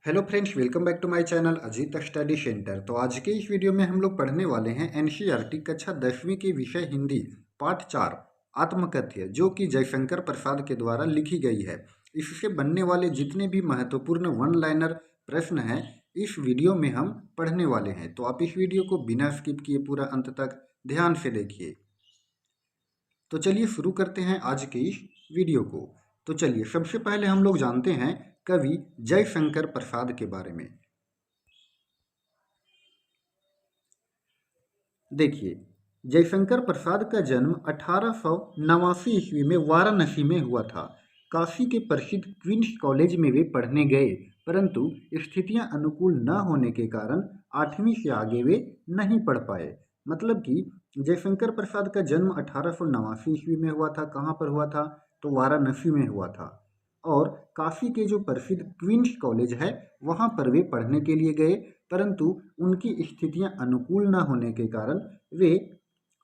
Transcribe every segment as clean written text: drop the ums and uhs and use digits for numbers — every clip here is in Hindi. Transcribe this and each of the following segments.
Hello friends, welcome back to my channel Ajit study centre. तो आज के इस वीडियो में हम लोग पढ़ने वाले हैं एनसीईआरटी कक्षा 10वीं के विषय हिंदी पाठ 4 आत्मकथ्य, जो कि जयशंकर प्रसाद के द्वारा लिखी गई है। इससे बनने वाले जितने भी महत्वपूर्ण वन लाइनर प्रश्न हैं इस वीडियो में हम पढ़ने वाले हैं। तो आप इस वीडियो को बिना स्किप किए पूरा अंत तक ध्यान से देखिए। तो चलिए शुरू करते हैं आज के इस वीडियो को। तो चलिए सबसे पहले हम लोग जानते हैं कवि जयशंकर प्रसाद के बारे में। देखिए, जयशंकर प्रसाद का जन्म 1889 ईस्वी में वाराणसी में हुआ था। काशी के प्रसिद्ध क्वींस कॉलेज में वे पढ़ने गए, परंतु स्थितियां अनुकूल न होने के कारण 8वीं से आगे वे नहीं पढ़ पाए। मतलब कि जयशंकर प्रसाद का जन्म 1889 ईस्वी में हुआ था। कहाँ पर हुआ था? तो वाराणसी में हुआ था। और काशी के जो प्रसिद्ध क्वींस कॉलेज है वहाँ पर वे पढ़ने के लिए गए, परंतु उनकी स्थितियां अनुकूल न होने के कारण वे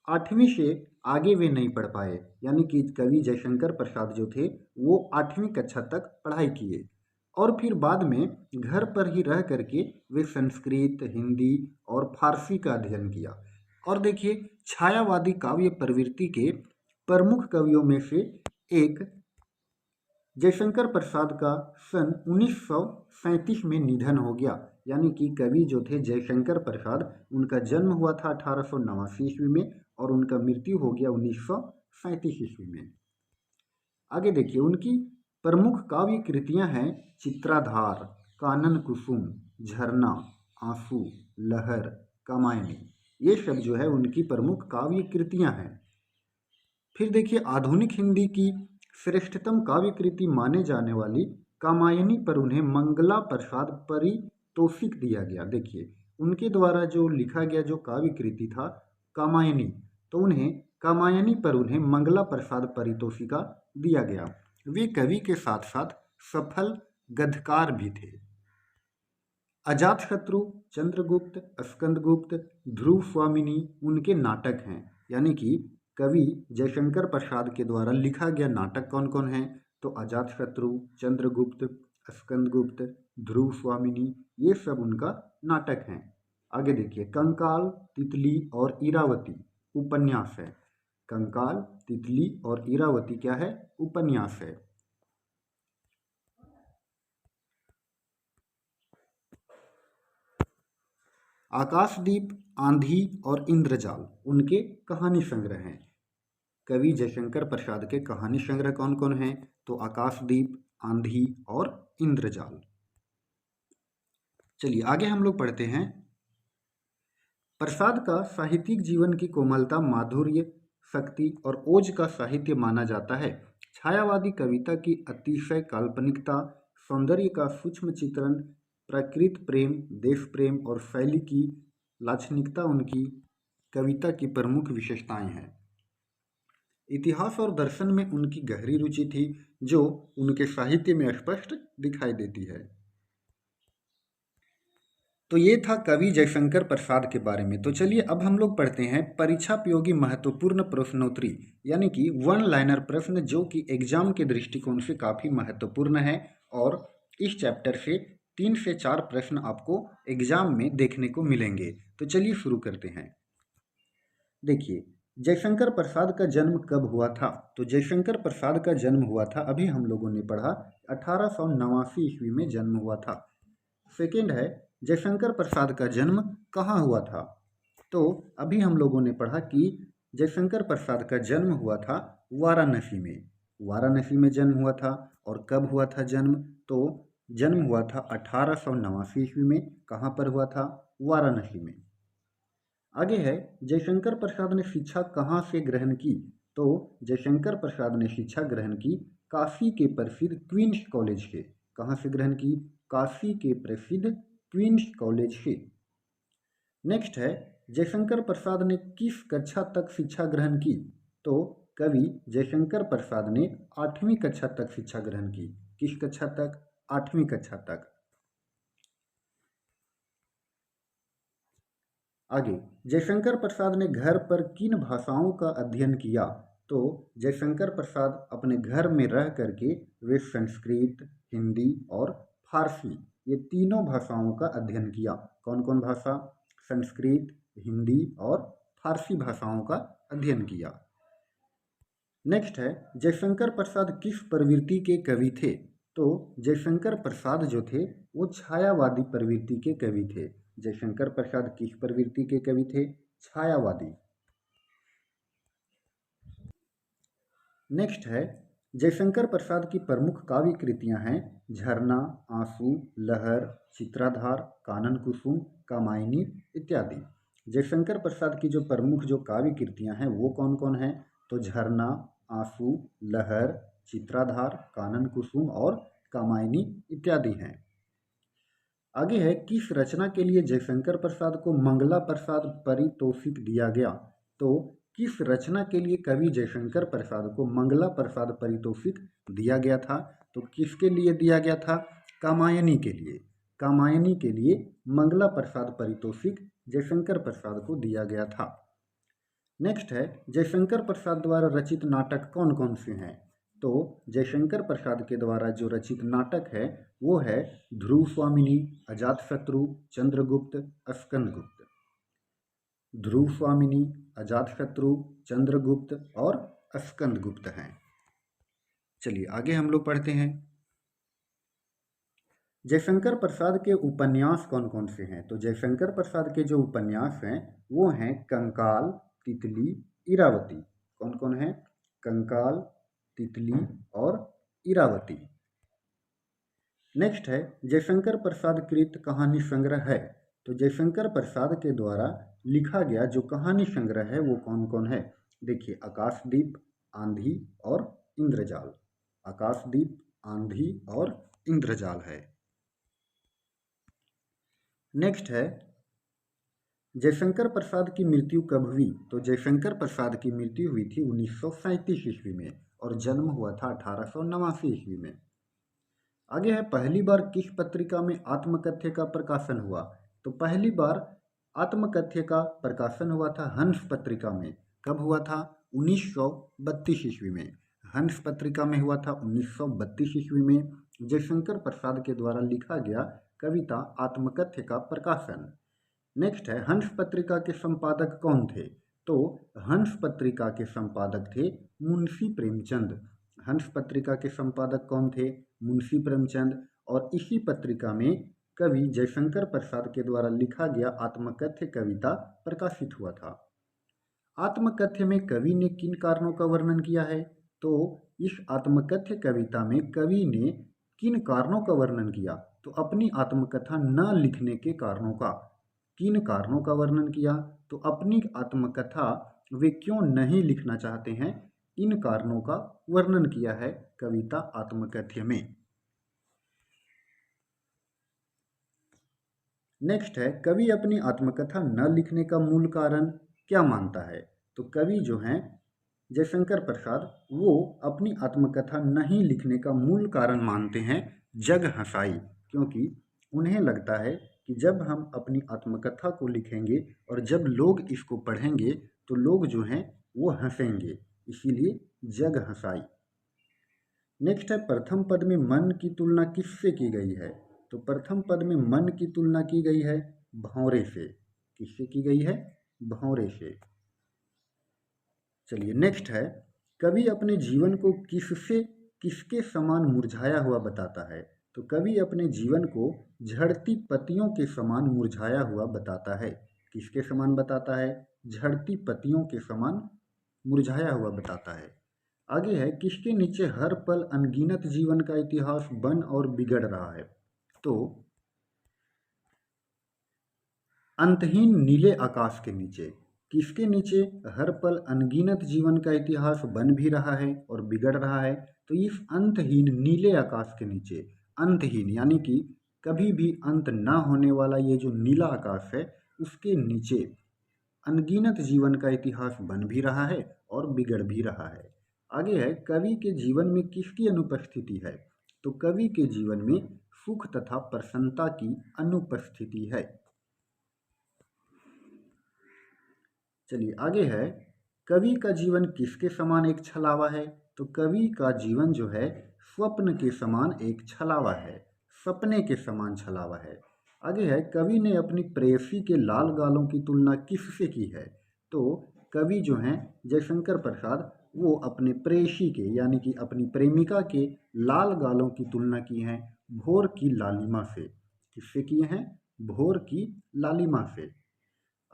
8वीं से आगे वे नहीं पढ़ पाए। यानी कि कवि जयशंकर प्रसाद जो थे वो 8वीं कक्षा तक पढ़ाई किए और फिर बाद में घर पर ही रह करके वे संस्कृत, हिंदी और फारसी का अध्ययन किया। और देखिए, छायावादी काव्य प्रवृत्ति के प्रमुख कवियों में से एक जयशंकर प्रसाद का सन 1937 में निधन हो गया। यानी कि कवि जो थे जयशंकर प्रसाद, उनका जन्म हुआ था 1889 ईस्वी में और उनका मृत्यु हो गया 1937 ईस्वी में। आगे देखिए, उनकी प्रमुख काव्य कृतियां हैं चित्राधार, कानन कुसुम, झरना, आंसू, लहर, कामायनी। ये सब जो है उनकी प्रमुख काव्य कृतियां हैं। फिर देखिए, आधुनिक हिंदी की श्रेष्ठतम काव्य कृति माने जाने वाली कामायनी पर उन्हें मंगला प्रसाद पारितोषिक दिया गया। देखिए, उनके द्वारा जो लिखा गया जो काव्य कृति था कामायनी, तो उन्हें कामायनी पर उन्हें मंगला प्रसाद पारितोषिका दिया गया। वे कवि के साथ साथ सफल गद्यकार भी थे। अजातशत्रु, चंद्रगुप्त, स्कंदगुप्त, ध्रुव स्वामिनी उनके नाटक हैं। यानी कि कवि जयशंकर प्रसाद के द्वारा लिखा गया नाटक कौन कौन है? तो अजातशत्रु, चंद्रगुप्त, स्कंदगुप्त, ध्रुव स्वामिनी, ये सब उनका नाटक हैं। आगे देखिए, कंकाल, तितली और इरावती उपन्यास है। कंकाल, तितली और इरावती क्या है? उपन्यास है। आकाशदीप, आंधी और इंद्रजाल उनके कहानी संग्रह हैं। कवि जयशंकर प्रसाद के कहानी संग्रह कौन कौन हैं? तो आकाशदीप, आंधी और इंद्रजाल। चलिए आगे हम लोग पढ़ते हैं। प्रसाद का साहित्यिक जीवन की कोमलता, माधुर्य, शक्ति और ओज का साहित्य माना जाता है। छायावादी कविता की अतिशय काल्पनिकता, सौंदर्य का सूक्ष्म चित्रण, प्रकृति प्रेम, देश प्रेम और शैली की लाक्षणिकता उनकी कविता की प्रमुख विशेषताएं हैं। इतिहास और दर्शन में उनकी गहरी रुचि थी, जो उनके साहित्य में स्पष्ट दिखाई देती है। तो ये था कवि जयशंकर प्रसाद के बारे में। तो चलिए अब हम लोग पढ़ते हैं परीक्षा उपयोगी महत्वपूर्ण प्रश्नोत्तरी, यानी कि वन लाइनर प्रश्न, जो कि एग्जाम के दृष्टिकोण से काफ़ी महत्वपूर्ण है। और इस चैप्टर से 3 से 4 प्रश्न आपको एग्जाम में देखने को मिलेंगे। तो चलिए शुरू करते हैं। देखिए, जयशंकर प्रसाद का जन्म कब हुआ था? तो जयशंकर प्रसाद का जन्म हुआ था, अभी हम लोगों ने पढ़ा, 1889 ईस्वी में जन्म हुआ था। सेकेंड है, जयशंकर प्रसाद का जन्म कहाँ हुआ था? तो अभी हम लोगों ने पढ़ा कि जयशंकर प्रसाद का जन्म हुआ था वाराणसी में। वाराणसी में जन्म हुआ था। और कब हुआ था जन्म? तो जन्म हुआ था 1889 ईस्वी में। कहाँ पर हुआ था? वाराणसी में। आगे है, जयशंकर प्रसाद ने शिक्षा कहाँ से ग्रहण की? तो जयशंकर प्रसाद ने शिक्षा ग्रहण की काशी के प्रसिद्ध क्वींस कॉलेज से। कहाँ से ग्रहण की? काशी के प्रसिद्ध क्वींस कॉलेज से। नेक्स्ट है, जयशंकर प्रसाद ने किस कक्षा तक शिक्षा ग्रहण की? तो कवि जयशंकर प्रसाद ने 8वीं कक्षा तक शिक्षा ग्रहण की। किस कक्षा तक? 8वीं कक्षा तक। आगे, जयशंकर प्रसाद ने घर पर किन भाषाओं का अध्ययन किया? तो जयशंकर प्रसाद अपने घर में रह करके वे संस्कृत, हिंदी और फारसी ये तीनों भाषाओं का अध्ययन किया। कौन कौन भाषा? संस्कृत, हिंदी और फारसी भाषाओं का अध्ययन किया। नेक्स्ट है, जयशंकर प्रसाद किस प्रवृत्ति के कवि थे? तो जयशंकर प्रसाद जो थे वो छायावादी प्रवृत्ति के कवि थे। जयशंकर प्रसाद किस प्रवृत्ति के कवि थे? छायावादी। नेक्स्ट है, जयशंकर प्रसाद की प्रमुख काव्य कृतियां हैं झरना, आंसू, लहर, चित्राधार, कानन कुसुम, कामायनी इत्यादि। जयशंकर प्रसाद की जो प्रमुख काव्य कृतियां हैं वो कौन कौन हैं? तो झरना, आंसू, लहर, चित्राधार, कानन कुसुम और कामायनी इत्यादि हैं। आगे है, किस रचना के लिए जयशंकर प्रसाद को मंगला प्रसाद पारितोषिक दिया गया? तो किस रचना के लिए कवि जयशंकर प्रसाद को मंगला प्रसाद पारितोषिक दिया गया था? तो किसके लिए दिया गया था? कामायनी के लिए। कामायनी के लिए मंगला प्रसाद पारितोषिक जयशंकर प्रसाद को दिया गया था। नेक्स्ट है, जयशंकर प्रसाद द्वारा रचित नाटक कौन कौन से हैं? तो जयशंकर प्रसाद के द्वारा जो रचित नाटक है वो है ध्रुव स्वामिनी, अजातशत्रु, चंद्रगुप्त, स्कंदगुप्त। ध्रुव स्वामिनी, अजातशत्रु, चंद्रगुप्त और स्कंदगुप्त हैं। चलिए आगे हम लोग पढ़ते हैं। जयशंकर प्रसाद के उपन्यास कौन कौन से हैं? तो जयशंकर प्रसाद के जो उपन्यास हैं वो हैं कंकाल, तितली, इरावती। कौन कौन है? कंकाल, तितली और इरावती। नेक्स्ट है, जयशंकर प्रसाद कृत कहानी संग्रह है। तो जयशंकर प्रसाद के द्वारा लिखा गया जो कहानी संग्रह है वो कौन कौन है? देखिए, आकाशदीप, आंधी और इंद्रजाल। आकाशदीप, आंधी और इंद्रजाल है। नेक्स्ट है, जयशंकर प्रसाद की मृत्यु कब हुई? तो जयशंकर प्रसाद की मृत्यु हुई थी 1937 ईस्वी में और जन्म हुआ था 1889 ईस्वी में। आगे है, पहली बार किस पत्रिका में आत्मकथ्य का प्रकाशन हुआ? तो पहली बार आत्मकथ्य का प्रकाशन हुआ था हंस पत्रिका में। कब हुआ था? 1932 ईस्वी में। हंस पत्रिका में हुआ था 1932 ईस्वी में जयशंकर प्रसाद के द्वारा लिखा गया कविता आत्मकथ्य का प्रकाशन। नेक्स्ट है, हंस पत्रिका के संपादक कौन थे? तो हंस पत्रिका के संपादक थे मुंशी प्रेमचंद। हंस पत्रिका के संपादक कौन थे? मुंशी प्रेमचंद। और इसी पत्रिका में कवि जयशंकर प्रसाद के द्वारा लिखा गया आत्मकथ्य कविता प्रकाशित हुआ था। आत्मकथ्य में कवि ने किन कारणों का वर्णन किया है? तो इस आत्मकथ्य कविता में कवि ने किन कारणों का वर्णन किया? तो अपनी आत्मकथा न लिखने के कारणों का। किन कारणों का वर्णन किया? तो अपनी आत्मकथा वे क्यों नहीं लिखना चाहते हैं, इन कारणों का वर्णन किया है कविता आत्मकथ्य में। नेक्स्ट है, कवि अपनी आत्मकथा न लिखने का मूल कारण क्या मानता है? तो कवि जो हैं जयशंकर प्रसाद वो अपनी आत्मकथा नहीं लिखने का मूल कारण मानते हैं जग हंसाई, क्योंकि उन्हें लगता है कि जब हम अपनी आत्मकथा को लिखेंगे और जब लोग इसको पढ़ेंगे तो लोग जो हैं वो हंसेंगे, इसीलिए जग हंसाई। नेक्स्ट है, प्रथम पद में मन की तुलना किससे की गई है? तो प्रथम पद में मन की तुलना की गई है भौरे से। किससे की गई है? भौरे से। चलिए नेक्स्ट है, कवि अपने जीवन को किसके समान मुरझाया हुआ बताता है? तो कवि अपने जीवन को झड़ती पत्तियों के समान मुरझाया हुआ बताता है। किसके समान बताता है? झड़ती पत्तियों के समान मुरझाया हुआ बताता है। आगे है, किसके नीचे हर पल अनगिनत जीवन का इतिहास बन और बिगड़ रहा है? तो अंतहीन नीले आकाश के नीचे। किसके नीचे हर पल अनगिनत जीवन का इतिहास बन भी रहा है और बिगड़ रहा है? तो इस अंतहीन नीले आकाश के नीचे, अंतहीन यानी कि कभी भी अंत ना होने वाला ये जो नीला आकाश है उसके नीचे अनगिनत जीवन का इतिहास बन भी रहा है और बिगड़ भी रहा है। आगे है, कवि के जीवन में किसकी अनुपस्थिति है? तो कवि के जीवन में सुख तथा प्रसन्नता की अनुपस्थिति है। चलिए आगे है, कवि का जीवन किसके समान एक छलावा है? तो कवि का जीवन जो है स्वप्न के समान एक छलावा है। सपने के समान छलावा है। आगे है, कवि ने अपनी प्रेयसी के लाल गालों की तुलना किससे की है? तो कवि जो हैं जयशंकर प्रसाद, वो अपने प्रेयसी के यानी कि अपनी प्रेमिका के लाल गालों की तुलना की है भोर की लालिमा से। किससे किए हैं? भोर की लालिमा से।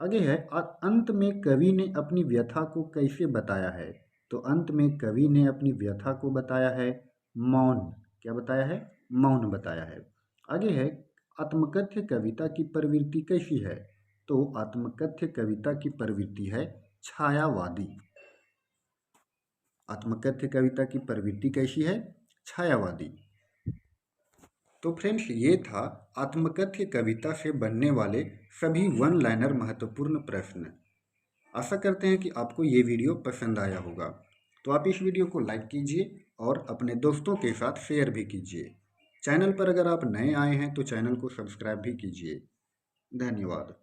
आगे है, अंत में कवि ने अपनी व्यथा को कैसे बताया है? तो अंत में कवि ने अपनी व्यथा को बताया है मौन। क्या बताया है? मौन बताया है। आगे है, आत्मकथ्य कविता की प्रवृत्ति कैसी है? तो आत्मकथ्य कविता की प्रवृत्ति है छायावादी। आत्मकथ्य कविता की प्रवृत्ति कैसी है? छायावादी। तो फ्रेंड्स, ये था आत्मकथ्य कविता से बनने वाले सभी वन लाइनर महत्वपूर्ण प्रश्न। आशा करते हैं कि आपको ये वीडियो पसंद आया होगा। तो आप इस वीडियो को लाइक कीजिए और अपने दोस्तों के साथ शेयर भी कीजिए। चैनल पर अगर आप नए आए हैं तो चैनल को सब्सक्राइब भी कीजिए। धन्यवाद।